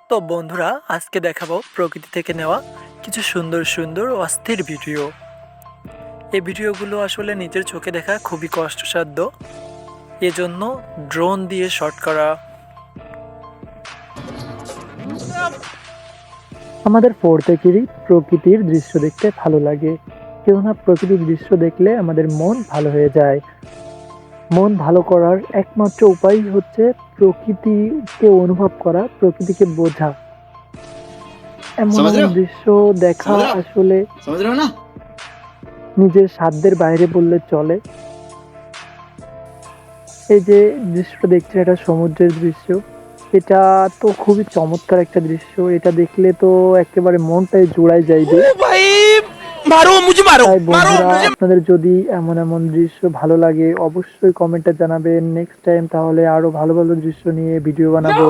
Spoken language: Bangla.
তো বন্ধুরা, আজকে দেখাবো প্রকৃতি থেকে নেওয়া কিছু সুন্দর সুন্দর অস্থির ভিডিও। এই ভিডিওগুলো আসলে নিজের চোখে দেখা খুবই কষ্টসাধ্য, এজন্য ড্রোন দিয়ে শট করা। আমাদের প্রত্যেকেরই প্রকৃতির দৃশ্য দেখতে ভালো লাগে, কেননা প্রকৃতির দৃশ্য দেখলে আমাদের মন ভালো হয়ে যায়। মন ভালো করার একমাত্র উপায় হচ্ছে প্রকৃতিকে অনুভব করা, প্রকৃতিকে বোঝা। এমন এমন দৃশ্য দেখা আসলে নিজের সাধ্যের বাইরে বললে চলে। এই যে দৃশ্যটা দেখছি, এটা সমুদ্রের দৃশ্য। এটা তো খুবই চমৎকার একটা দৃশ্য, এটা দেখলে তো একেবারে মনটাই জুড়াই যাইবে। তাই বন্ধুরা, আপনাদের যদি এমন এমন দৃশ্য ভালো লাগে অবশ্যই কমেন্টে জানাবেন। নেক্সট টাইম তাহলে আরো ভালো ভালো দৃশ্য নিয়ে ভিডিও বানাবো।